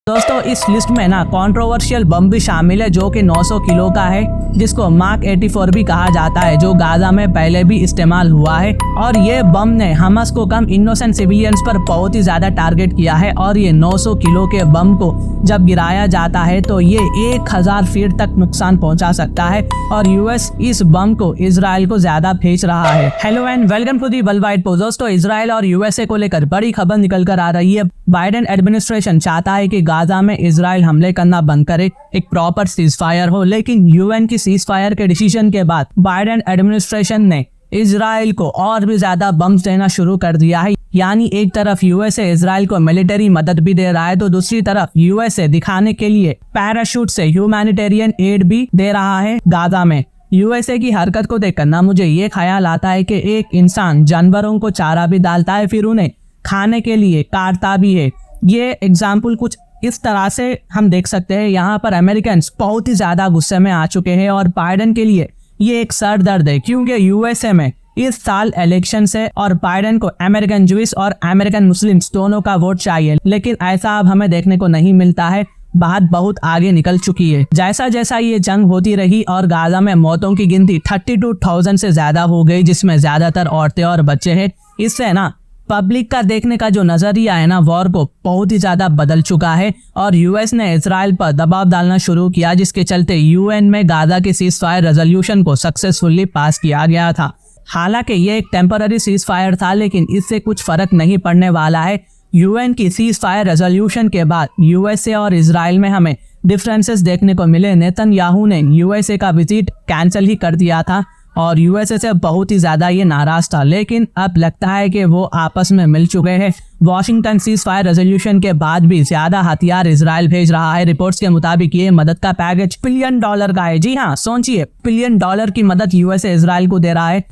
दोस्तों इस लिस्ट में ना कंट्रोवर्शियल बम भी शामिल है जो कि 900 किलो का है, जिसको मार्क 84 भी कहा जाता है, जो गाजा में पहले भी इस्तेमाल हुआ है। और ये बम ने हमास को कम इनोसेंट सिविलियंस पर बहुत ही ज्यादा टारगेट किया है। और ये 900 किलो के बम को जब गिराया जाता है तो ये 1000 फीट तक नुकसान पहुंचा सकता है। और यूएस इस बम को इजराइल को ज्यादा भेज रहा है। Hello and welcome to the world wide post. दोस्तों इजराइल और यूएसए को लेकर बड़ी खबर निकल कर आ रही है। बाइडेन एडमिनिस्ट्रेशन चाहता है कि गाजा में इजराइल हमले करना बंद करे, एक प्रॉपर सीज फायर हो। लेकिन यूएन की सीज फायर के डिसीजन के बाद बाइडेन एडमिनिस्ट्रेशन ने इजराइल को और भी ज्यादा बम्स देना शुरू कर दिया है। यानी एक तरफ यूएसए इजराइल को मिलिट्री मदद भी दे रहा है, तो दूसरी तरफ यूएसए दिखाने के लिए पैराशूट से ह्यूमैनिटेरियन एड भी दे रहा है गाजा में। यूएसए की हरकत को देखकर ना मुझे ये ख्याल आता है कि एक इंसान जानवरों को चारा भी डालता है, फिर उन्हें खाने के लिए काटता भी है। ये एग्जाम्पल कुछ इस तरह से हम देख सकते हैं। यहाँ पर अमेरिकन बहुत ही ज्यादा गुस्से में आ चुके हैं और बाइडेन के लिए ये एक सर दर्द है, क्योंकि यूएसए में इस साल इलेक्शन है और बाइडेन को अमेरिकन ज्यूइश और अमेरिकन मुस्लिम्स दोनों का वोट चाहिए। लेकिन ऐसा अब हमें देखने को नहीं मिलता है। बात बहुत आगे निकल चुकी है। जैसा जैसा ये जंग होती रही और गाजा में मौतों की गिनती 32,000 से ज्यादा हो गई, जिसमें ज्यादातर औरतें और बच्चे हैं। इससे ना पब्लिक का देखने का जो नजरिया है ना वॉर को बहुत ही ज्यादा बदल चुका है। और यूएस ने इजराइल पर दबाव डालना शुरू किया, जिसके चलते यूएन में गाजा के सीज फायर रेजोल्यूशन को सक्सेसफुली पास किया गया था। हालांकि ये एक टेम्पररी सीज फायर था, लेकिन इससे कुछ फर्क नहीं पड़ने वाला है। यूएन की सीज फायर रेजोल्यूशन के बाद यूएसए और इजराइल में हमें डिफरेंसेस देखने को मिले। नेतन्याहू ने यूएसए का विजिट कैंसिल ही कर दिया था और यूएसए से बहुत ही ज्यादा ये नाराज था, लेकिन अब लगता है कि वो आपस में मिल चुके हैं। वॉशिंगटन सीज फायर रेजोल्यूशन के बाद भी ज्यादा हथियार इजराइल भेज रहा है। रिपोर्ट्स के मुताबिक ये मदद का पैकेज $1 बिलियन का है। जी हाँ, सोचिए, $1 बिलियन की मदद यूएसए इजराइल को दे रहा है।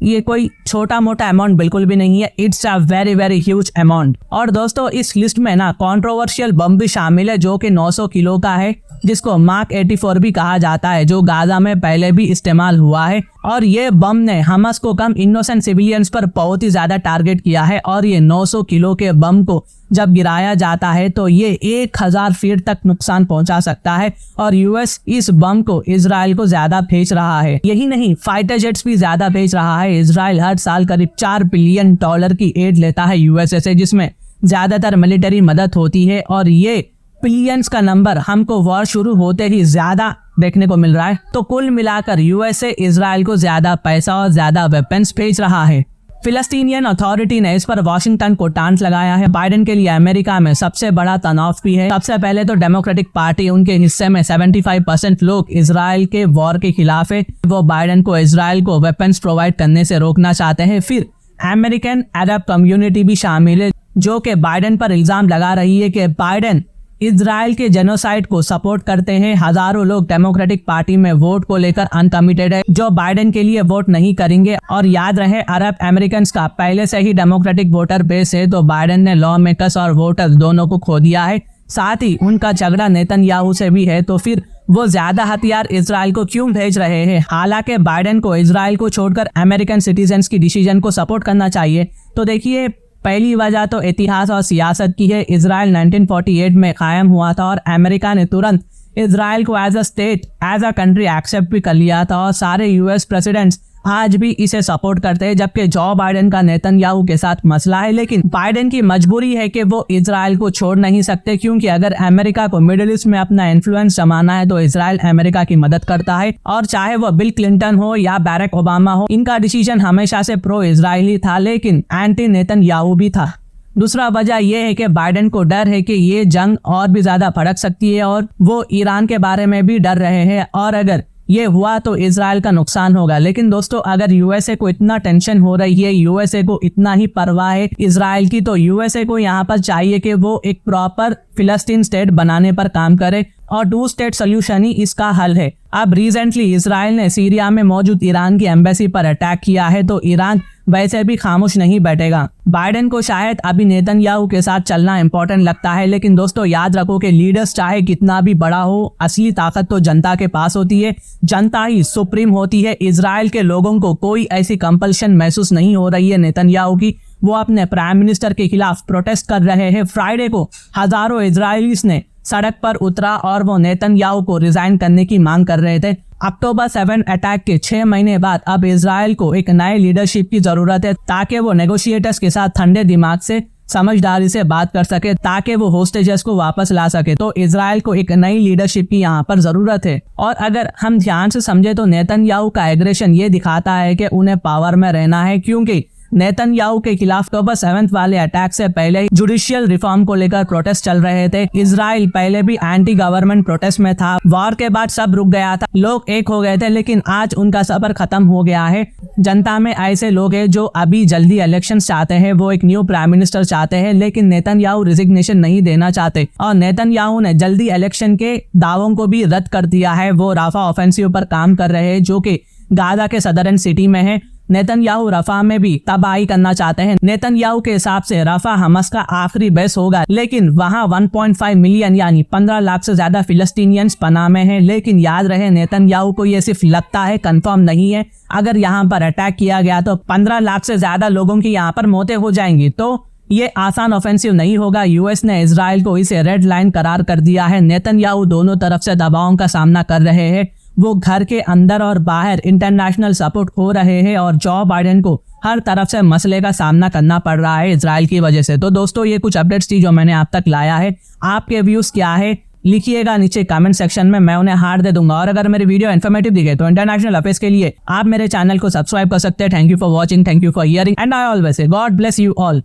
ये कोई छोटा मोटा अमाउंट बिल्कुल भी नहीं है। It's a very very huge amount. और दोस्तों इस लिस्ट में ना कंट्रोवर्शियल बम भी शामिल है जो कि 900 किलो का है, जिसको मार्क 84 भी कहा जाता है, जो गाजा में पहले भी इस्तेमाल हुआ है। और ये बम ने हमास को कम इनोसेंट सिविलियंस पर बहुत ही ज्यादा टारगेट किया है। और ये 900 किलो के बम को जब गिराया जाता है तो ये 1000 फीट तक नुकसान पहुंचा सकता है। और यूएस इस बम को इजराइल को ज्यादा भेज रहा है। यही नहीं, फाइटर जेट्स भी ज्यादा भेज रहा है। इजराइल हर साल करीब $4 बिलियन की एड लेता है यूएसए से, जिसमें ज्यादातर मिलिट्री मदद होती है। और ये बिलियंस का नंबर हमको वॉर शुरू होते ही ज्यादा देखने को मिल रहा है। तो कुल मिलाकर यूएसए इजराइल को ज्यादा पैसा और ज्यादा वेपन्स भेज रहा है। फिलिस्तीनियन अथॉरिटी ने इस पर वॉशिंगटन को टांट लगाया है। बाइडेन के लिए अमेरिका में सबसे बड़ा तनाव भी है। सबसे पहले तो डेमोक्रेटिक पार्टी, उनके हिस्से में 75% लोग इजराइल के वॉर के खिलाफ है। वो बाइडेन को इजराइल को वेपन्स प्रोवाइड करने से रोकना चाहते हैं। फिर अमेरिकन अरब कम्युनिटी भी शामिल है, जो कि बाइडेन पर इल्जाम लगा रही है कि बाइडेन इजराइल के जेनोसाइड को सपोर्ट करते हैं। हजारों लोग डेमोक्रेटिक पार्टी में वोट को लेकर अनकमिटेड है, जो बाइडेन के लिए वोट नहीं करेंगे। और याद रहे, अरब अमेरिकन का पहले से ही डेमोक्रेटिक वोटर बेस है, तो बाइडेन ने लॉ मेकर्स और वोटर्स दोनों को खो दिया है। साथ ही उनका झगड़ा नेतन्याहू से भी है, तो फिर वो ज्यादा हथियार इजराइल को क्यों भेज रहे हैं? हालांकि बाइडेन को इजराइल को छोड़कर अमेरिकन सिटीजन्स की डिसीजन को सपोर्ट करना चाहिए। तो देखिए, पहली वजह तो इतिहास और सियासत की है। इजराइल 1948 में कायम हुआ था और अमेरिका ने तुरंत इजराइल को as a state, as a country accept भी कर लिया था। और सारे यूएस प्रेसिडेंट्स आज भी इसे सपोर्ट करते हैं, जबकि जो बाइडेन का नेतन्याहू के साथ मसला है। लेकिन बाइडेन की मजबूरी है कि वो इजराइल को छोड़ नहीं सकते, क्योंकि अगर अमेरिका को मिडिल ईस्ट में अपना इन्फ्लुएंस जमाना है तो इजराइल अमेरिका की मदद करता है। और चाहे वो बिल क्लिंटन हो या बैरक ओबामा हो, इनका डिसीजन हमेशा से प्रो इजराइली था, लेकिन एंटी नेतन्याहू भी था। दूसरा वजह यह है कि बाइडेन को डर है कि ये जंग और भी ज्यादा भड़क सकती है, और वो ईरान के बारे में भी डर रहे हैं। और अगर ये हुआ तो इजराइल का नुकसान होगा। लेकिन दोस्तों, अगर यूएसए को इतना टेंशन हो रही है, यूएसए को इतना ही परवाह है इजराइल की, तो यूएसए को यहाँ पर चाहिए कि वो एक प्रॉपर फिलिस्तीन स्टेट बनाने पर काम करे। और 2 स्टेट सोल्यूशन ही इसका हल है। अब रिसेंटली इसराइल ने सीरिया में मौजूद ईरान की एम्बेसी पर अटैक किया है, तो ईरान वैसे भी खामोश नहीं बैठेगा। बाइडेन को शायद अभी नेतन्याहू के साथ चलना इंपॉर्टेंट लगता है, लेकिन दोस्तों याद रखो कि लीडर्स चाहे कितना भी बड़ा हो, असली ताकत तो जनता के पास होती है। जनता ही सुप्रीम होती है। इजराइल के लोगों को कोई ऐसी कंपल्शन महसूस नहीं हो रही है नेतन्याहू की। वो अपने प्राइम मिनिस्टर के खिलाफ प्रोटेस्ट कर रहे हैं। फ्राइडे को हजारों इजरायलीज ने सड़क पर उतरा और वो नेतन्याहू को रिजाइन करने की मांग कर रहे थे। अक्टूबर 7 अटैक के 6 महीने बाद अब इजराइल को एक नए लीडरशिप की जरूरत है, ताकि वो नेगोशिएटर्स के साथ ठंडे दिमाग से समझदारी से बात कर सके, ताकि वो होस्टेजेस को वापस ला सके। तो इजराइल को एक नई लीडरशिप की यहाँ पर जरूरत है। और अगर हम ध्यान से समझे तो नेतन्याहू का एग्रेशन ये दिखाता है कि उन्हें पावर में रहना है, क्योंकि नेतन्याहू के खिलाफ अक्टूबर 7 वाले अटैक से पहले जुडिशियल रिफॉर्म को लेकर प्रोटेस्ट चल रहे थे। इजराइल पहले भी एंटी गवर्नमेंट प्रोटेस्ट में था। वॉर के बाद सब रुक गया था, लोग एक हो गए थे, लेकिन आज उनका सफर खत्म हो गया है। जनता में ऐसे लोग हैं जो अभी जल्दी इलेक्शन चाहते हैं, वो एक न्यू प्राइम मिनिस्टर चाहते हैं, लेकिन नेतन्याहू रिजिग्नेशन नहीं देना चाहते। और नेतन्याहू ने जल्दी इलेक्शन के दावों को भी रद्द कर दिया है। वो राफा ऑफेंसिव पर काम कर रहे हैं, जो कि गाजा के सदरन सिटी में है। नेतन्याहू रफा में भी तबाही करना चाहते हैं। नेतन्याहू के हिसाब से रफा हमास का आखिरी बेस होगा, लेकिन वहां 1.5 मिलियन यानी 15 लाख से ज्यादा फिलिस्तीनियंस पनाह में हैं। लेकिन याद रहे नेतन्याहू को ये सिर्फ लगता है, कंफर्म नहीं है। अगर यहाँ पर अटैक किया गया तो 15 लाख से ज्यादा लोगों की यहाँ पर मौतें हो जाएंगी। तो ये आसान ऑफेंसिव नहीं होगा। यूएस ने इजराइल को इसे रेड लाइन करार कर दिया है। नेतन्याहू दोनों तरफ से दबावों का सामना कर रहे हैं। वो घर के अंदर और बाहर इंटरनेशनल सपोर्ट खो रहे हैं और जो बाइडेन को हर तरफ से मसले का सामना करना पड़ रहा है इजराइल की वजह से। तो दोस्तों ये कुछ अपडेट्स थी जो मैंने आप तक लाया है। आपके व्यूज क्या है लिखिएगा नीचे कमेंट सेक्शन में, मैं उन्हें हार्ट दे दूंगा। और अगर मेरी वीडियो इन्फॉर्मेटिव दिखे तो इंटरनेशनल अफेयर्स के लिए आप मेरे चैनल को सब्सक्राइब कर सकते हैं। Thank you for watching, thank you for hearing and I always say God bless you all.